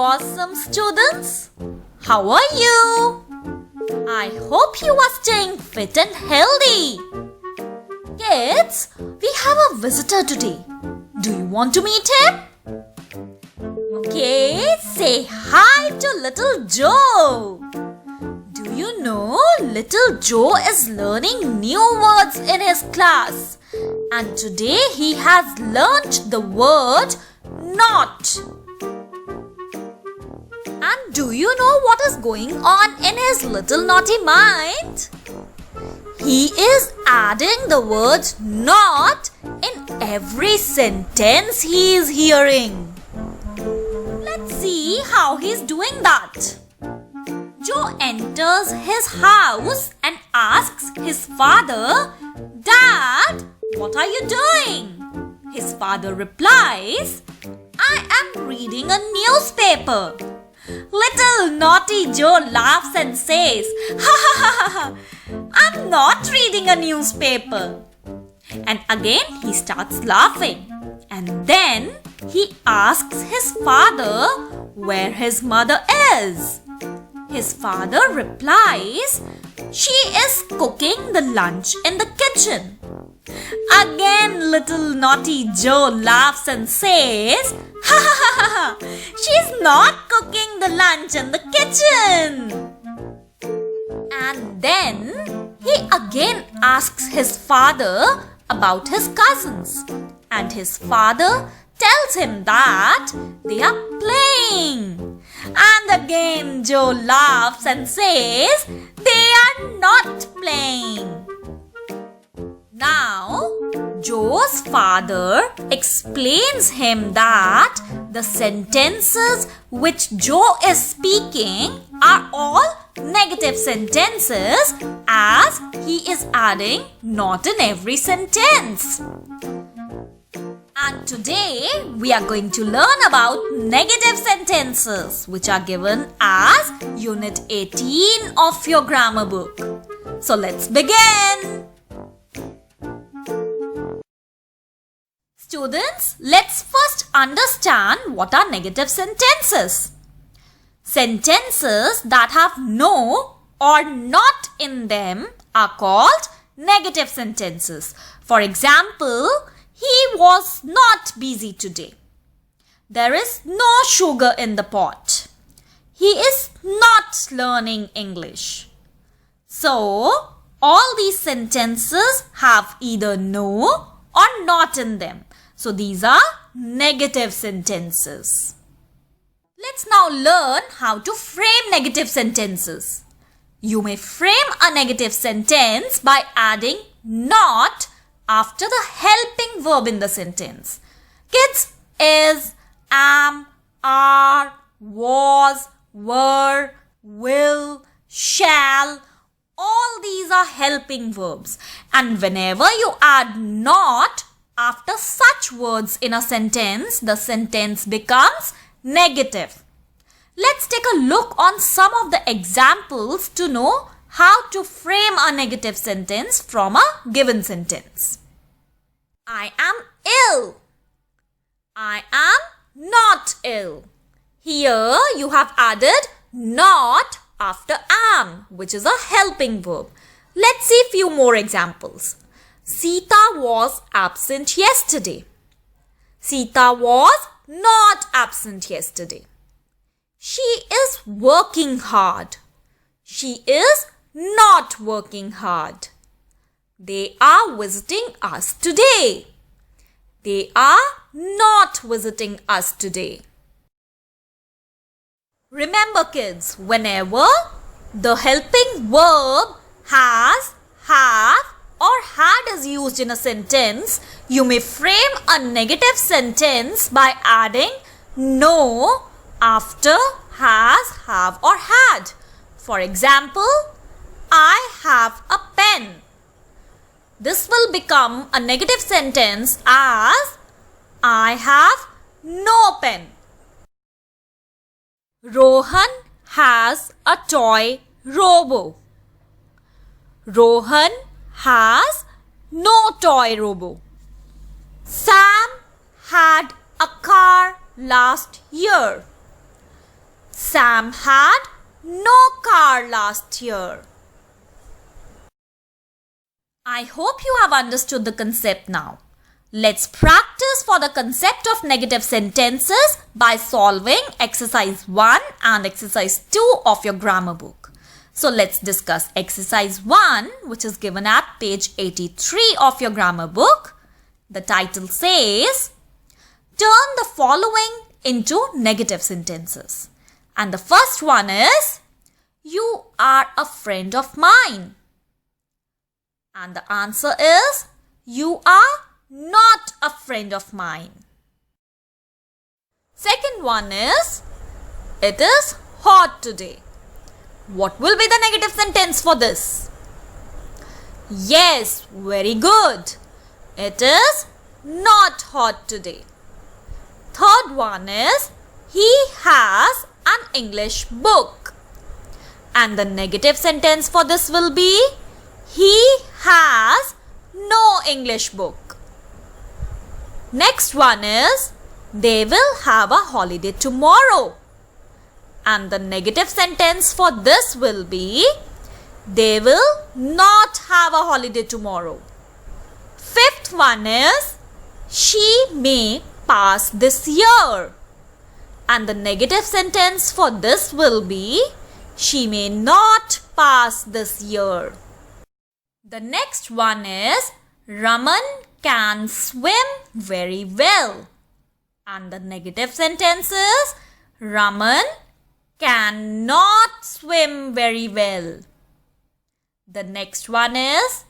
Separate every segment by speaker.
Speaker 1: Awesome students! How are you? I hope you are staying fit and healthy. Kids, we have a visitor today. Do you want to meet him? Okay, say hi to little Joe. Do you know little Joe is learning new words in his class, and today he has learnt the word not. And do you know what is going on in his little naughty mind? He is adding the word not in every sentence he is hearing. Let's see how he's doing that. Joe enters his house and asks his father, "Dad, what are you doing?" His father replies, "I am reading a newspaper." Little naughty Joe laughs and says, "Ha ha ha ha ha, I'm not reading a newspaper." And again he starts laughing. And then he asks his father where his mother is. His father replies, "She is cooking the lunch in the kitchen." Again little naughty Joe laughs and says, "Ha ha ha ha ha, she's not cooking the lunch in the kitchen." And then he again asks his father about his cousins. And his father tells him that they are playing. And again Joe laughs and says, "They are not playing." Now, Joe's father explains him that the sentences which Joe is speaking are all negative sentences, as he is adding not in every sentence. And today we are going to learn about negative sentences, which are given as Unit 18 of your grammar book. So let's begin. Students, let's first understand what are negative sentences. Sentences that have no or not in them are called negative sentences. For example, he was not busy today. There is no sugar in the pot. He is not learning English. So, all these sentences have either no or not in them. So, these are negative sentences. Let's now learn how to frame negative sentences. You may frame a negative sentence by adding not after the helping verb in the sentence. Kids, is, am, are, was, were, will, shall, all these are helping verbs. And whenever you add not after such words in a sentence, the sentence becomes negative. Let's take a look on some of the examples to know how to frame a negative sentence from a given sentence. I am ill. I am not ill. Here you have added not after am, which is a helping verb. Let's see a few more examples. Sita was absent yesterday. Sita was not absent yesterday. She is working hard. She is not working hard. They are visiting us today. They are not visiting us today. Remember kids, whenever the helping verb has, have or had is used in a sentence, you may frame a negative sentence by adding no after has, have or had. For example, I have a pen. This will become a negative sentence as I have no pen. Rohan has a toy robo. Rohan has no toy robo. Sam had a car last year. Sam had no car last year. I hope you have understood the concept now. Let's practice for the concept of negative sentences by solving exercise 1 and exercise 2 of your grammar book. So let's discuss exercise 1, which is given at page 83 of your grammar book. The title says, turn the following into negative sentences. And the first one is, you are a friend of mine. And the answer is, you are not a friend of mine. Second one is, it is hot today. What will be the negative sentence for this? Yes, very good. It is not hot today. Third one is, he has an English book. And the negative sentence for this will be, he has no English book. Next one is, they will have a holiday tomorrow. And the negative sentence for this will be, they will not have a holiday tomorrow. Fifth one is, she may pass this year. And the negative sentence for this will be, she may not pass this year. The next one is, Raman can swim very well. And the negative sentence is, Raman cannot swim very well. The next one is,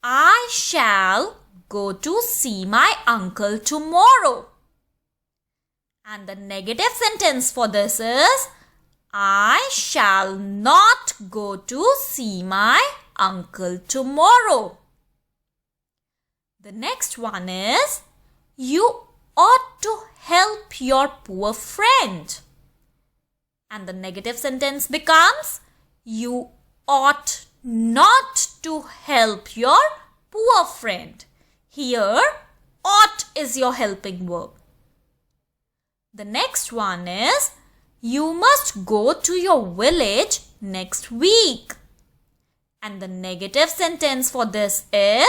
Speaker 1: I shall go to see my uncle tomorrow. And the negative sentence for this is, I shall not go to see my uncle tomorrow. The next one is, you ought to help your poor friend. And the negative sentence becomes, you ought not to help your poor friend. Here, ought is your helping verb. The next one is, you must go to your village next week. And the negative sentence for this is,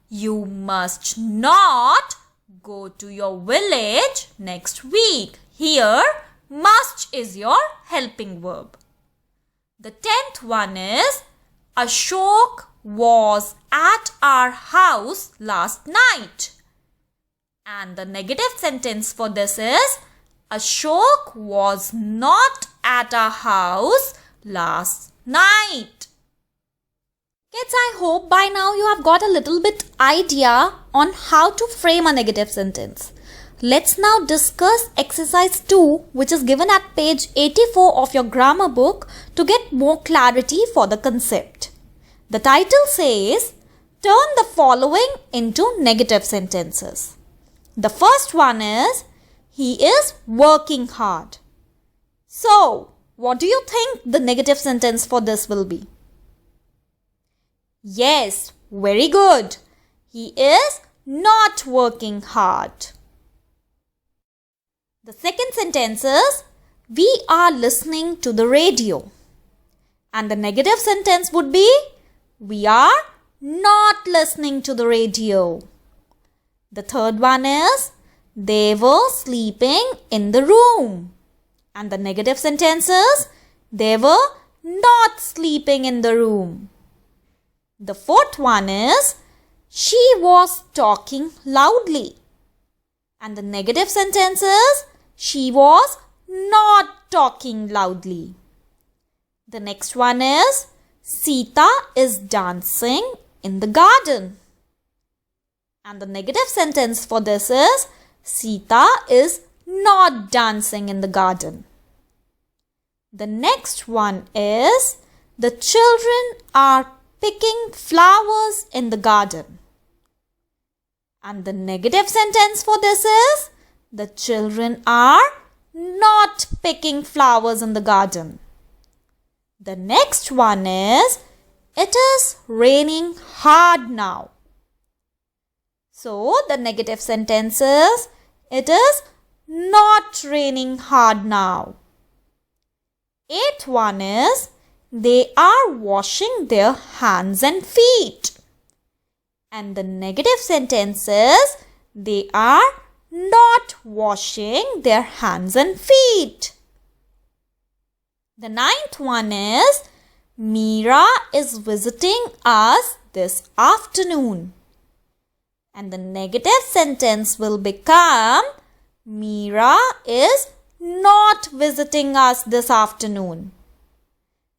Speaker 1: you must not go to your village next week. Here, must is your helping verb. The 10th one is, Ashok was at our house last night. And the negative sentence for this is, Ashok was not at our house last night. Kids, I hope by now you have got a little bit idea on how to frame a negative sentence. Let's now discuss exercise 2, which is given at page 84 of your grammar book to get more clarity for the concept. The title says, turn the following into negative sentences. The first one is, he is working hard. So, what do you think the negative sentence for this will be? Yes, very good. He is not working hard. The second sentence is, we are listening to the radio. And the negative sentence would be, we are not listening to the radio. The third one is, they were sleeping in the room. And the negative sentence is, they were not sleeping in the room. The fourth one is, she was talking loudly. And the negative sentence is, she was not talking loudly. The next one is, Sita is dancing in the garden. And the negative sentence for this is, Sita is not dancing in the garden. The next one is, the children are picking flowers in the garden. And the negative sentence for this is, the children are not picking flowers in the garden. The next one is, it is raining hard now. So, the negative sentence is, it is not raining hard now. Eighth one is they are washing their hands and feet. And the negative sentence is they are not washing their hands and feet. The ninth one is Meera is visiting us this afternoon. And the negative sentence will become Meera is not visiting us this afternoon.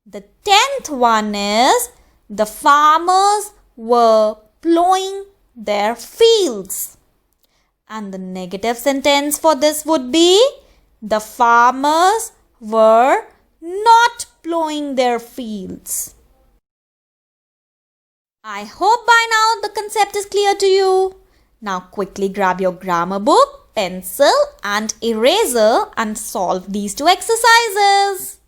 Speaker 1: The 10th one is the farmers were plowing their fields. And the negative sentence for this would be the farmers were not plowing their fields. I hope by now the concept is clear to you. Now quickly grab your grammar book, pencil and eraser and solve these two exercises.